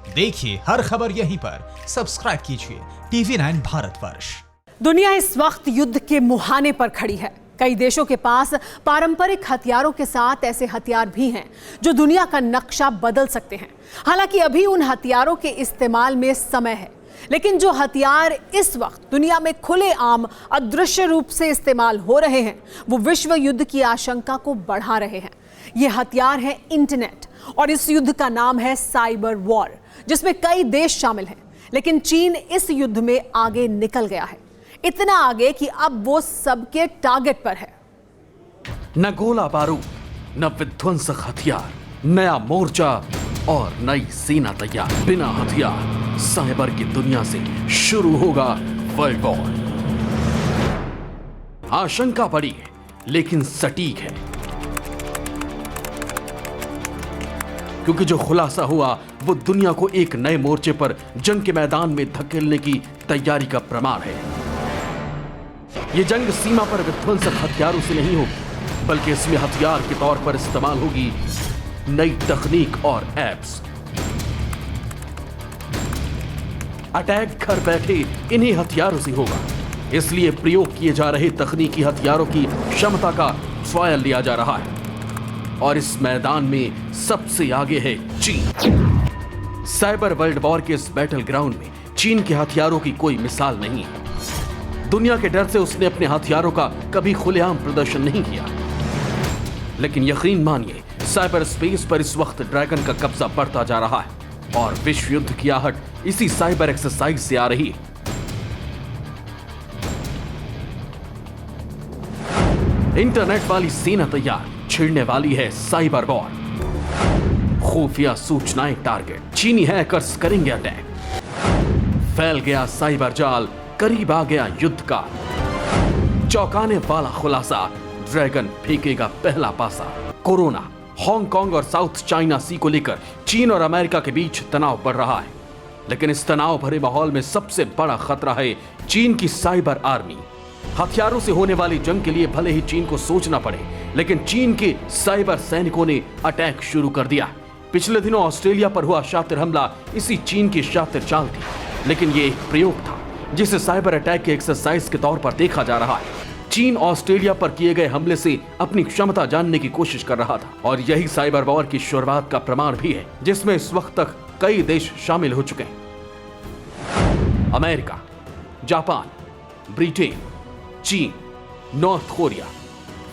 देखिए हर खबर यहीं पर, सब्सक्राइब कीजिए TV9 भारतवर्ष। दुनिया इस वक्त युद्ध के मुहाने पर खड़ी है। कई देशों के पास पारंपरिक हथियारों के साथ ऐसे हथियार भी हैं जो दुनिया का नक्शा बदल सकते हैं। हालांकि अभी उन हथियारों के इस्तेमाल में समय है, लेकिन जो हथियार इस वक्त दुनिया में खुलेआम अदृश्य रूप से इस्तेमाल हो रहे हैं, वो विश्व युद्ध की आशंका को बढ़ा रहे हैं। ये हथियार है इंटरनेट, और इस युद्ध का नाम है साइबर वॉर, जिसमें कई देश शामिल हैं। लेकिन चीन इस युद्ध में आगे निकल गया है, इतना आगे कि अब वो सबके टारगेट पर है। न गोला बारूद, न विध्वंसक हथियार, नया मोर्चा और नई सेना तैयार। बिना हथियार साइबर की दुनिया से शुरू होगा वर्ल्ड वॉर। आशंका बड़ी है लेकिन सटीक है, क्योंकि जो खुलासा हुआ वो दुनिया को एक नए मोर्चे पर जंग के मैदान में धकेलने की तैयारी का प्रमाण है। ये जंग सीमा पर विध्वंसक हथियारों से नहीं होगी, बल्कि इसमें हथियार के तौर पर इस्तेमाल होगी नई तकनीक और एप्स। अटैक घर बैठे इन्हीं हथियारों से होगा, इसलिए प्रयोग किए जा रहे तकनीकी हथियारों की क्षमता का ट्रायल लिया जा रहा है। और इस मैदान में सबसे आगे है चीन। साइबर वर्ल्ड वॉर के इस बैटल ग्राउंड में चीन के हथियारों की कोई मिसाल नहीं है। दुनिया के डर से उसने अपने हथियारों का कभी खुलेआम प्रदर्शन नहीं किया, लेकिन यकीन मानिए साइबर स्पेस पर इस वक्त ड्रैगन का कब्जा बढ़ता जा रहा है और विश्व युद्ध की आहट इसी साइबर एक्सरसाइज से आ रही है। इंटरनेट वाली सेना तैयार, छिड़ने वाली है साइबर वॉर। खुफिया सूचनाएं टारगेट, चीनी हैकर्स करेंगे अटैक। फैल गया साइबर जाल, करीब आ गया युद्ध का। चौंकाने वाला खुलासा, ड्रैगन फेंकेगा पहला पासा। कोरोना, हांगकांग और साउथ चाइना सी को लेकर चीन और अमेरिका के बीच तनाव बढ़ रहा है, लेकिन इस तनाव भरे माहौल में सबसे बड़ा खतरा है चीन की साइबर आर्मी। हथियारों से होने वाली जंग के लिए भले ही चीन को सोचना पड़े, लेकिन चीन के साइबर सैनिकों ने अटैक शुरू कर दिया। पिछले दिनों ऑस्ट्रेलिया पर हुआ शातिर हमला इसी चीन की शातिर चाल थी, लेकिन ये एक प्रयोग था जिसे साइबर अटैक के एक्सरसाइज के तौर पर देखा जा रहा है। चीन ऑस्ट्रेलिया पर किए गए हमले से अपनी क्षमता जानने की कोशिश कर रहा था, और यही साइबर वॉर की शुरुआत का प्रमाण भी है, जिसमें इस वक्त तक कई देश शामिल हो चुके हैं। अमेरिका, जापान, ब्रिटेन, चीन, नॉर्थ कोरिया,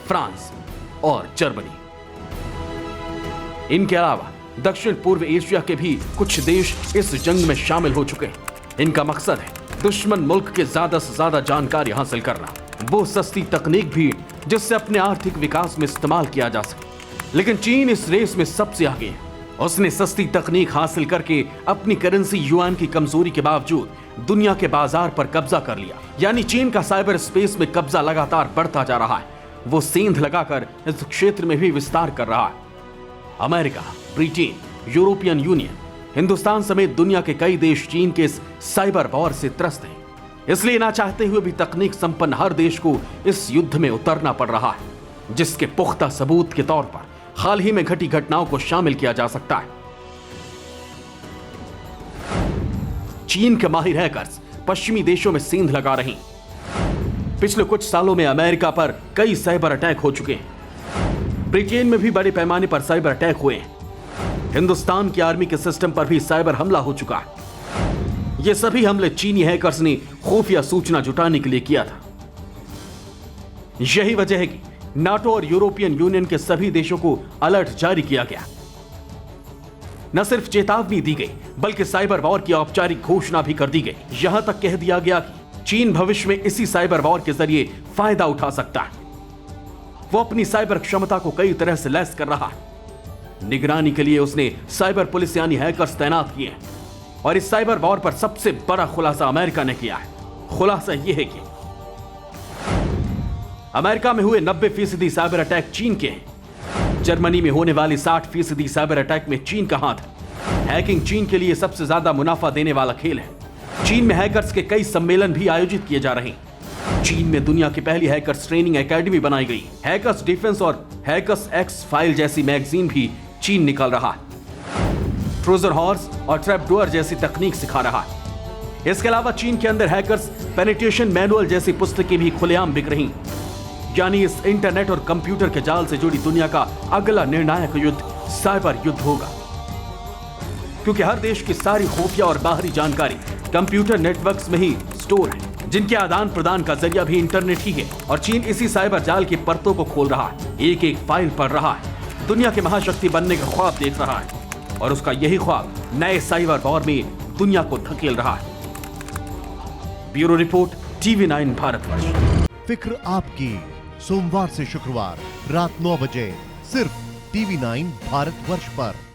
फ्रांस और जर्मनी। इनके अलावा दक्षिण पूर्व एशिया के भी कुछ देश इस जंग में शामिल हो चुके हैं। इनका मकसद है दुश्मन मुल्क के ज्यादा से ज्यादा जानकारी हासिल करना, वो सस्ती तकनीक भी जिससे अपने आर्थिक विकास में इस्तेमाल किया जा सके। लेकिन चीन इस रेस में सबसे आगे है। उसने सस्ती तकनीक हासिल करके अपनी करेंसी युआन की कमजोरी के बावजूद दुनिया के बाजार पर कब्जा कर लिया। यानी चीन का साइबर स्पेस में कब्जा लगातार बढ़ता जा रहा है। वो सेंध लगाकर इस क्षेत्र में भी विस्तार कर रहा है। America, Britain, European union, Hindustan समेत दुनिया के कई देश चीन के इस साइबर वॉर से त्रस्त हैं। इसलिए ना चाहते हुए भी तकनीक संपन्न हर देश को इस युद्ध में उतरना पड़ रहा है, जिसके पुख्ता सबूत के तौर पर हाल ही में घटी घटनाओं को शामिल किया जा सकता है। चीन के माहिर हैकर्स पश्चिमी देशों में सेंध लगा रहे हैं। पिछले कुछ सालों में अमेरिका पर कई साइबर अटैक हो चुके हैं। ब्रिटेन में भी बड़े पैमाने पर साइबर अटैक हुए हैं। हिंदुस्तान की आर्मी के सिस्टम पर भी साइबर हमला हो चुका है। ये सभी हमले चीनी हैकर्स ने खुफिया सूचना जुटाने के लिए किया था। यही वजह है कि नाटो और यूरोपियन यूनियन के सभी देशों को अलर्ट जारी किया गया। न सिर्फ चेतावनी दी गई, बल्कि साइबर वॉर की औपचारिक घोषणा भी कर दी गई। यहां तक कह दिया गया कि चीन भविष्य में इसी साइबर वॉर के जरिए फायदा उठा सकता है। वो अपनी साइबर क्षमता को कई तरह से लैस कर रहा है। निगरानी के लिए उसने साइबर पुलिस यानी हैकर्स तैनात किए हैं, और इस साइबर वॉर पर सबसे बड़ा खुलासा अमेरिका ने किया है। खुलासा यह है कि अमेरिका में हुए 90% साइबर अटैक चीन के हैं। जर्मनी में होने वाली 60% साइबर अटैक में चीन का हाथ है। हैकिंग चीन के लिए सबसे ज्यादा मुनाफा देने वाला खेल है। चीन में हैकर्स के कई सम्मेलन भी आयोजित किए जा रहे हैं। चीन में दुनिया की पहली हैकर्स ट्रेनिंग एकेडमी बनाई गई। हैकर्स डिफेंस और हैकर्स एक्स फाइल जैसी मैगजीन भी चीन निकाल रहा है। ट्रोजन हॉर्स और ट्रैपडोर जैसी तकनीक सिखा रहा है। इसके अलावा चीन के अंदर हैकर्स पेनिट्रेशन मैनुअल जैसी पुस्तकें भी खुलेआम बिक रही। यानी इस इंटरनेट और कंप्यूटर के जाल से जुड़ी दुनिया का अगला निर्णायक युद्ध साइबर युद्ध होगा, क्योंकि हर देश की सारी खुफिया और बाहरी जानकारी कंप्यूटर नेटवर्क्स में ही स्टोर है, जिनके आदान प्रदान का जरिया भी इंटरनेट ही है। और चीन इसी साइबर जाल की परतों को खोल रहा है, एक एक फाइल पढ़ रहा है, दुनिया की महाशक्ति बनने का ख्वाब देख रहा है, और उसका यही ख्वाब नए साइबर वॉर में दुनिया को धकेल रहा है। Bureau report, TV9 Bharatvarsh. फिक्र आपकी, सोमवार से शुक्रवार रात 9 बजे सिर्फ TV9 भारतवर्ष पर।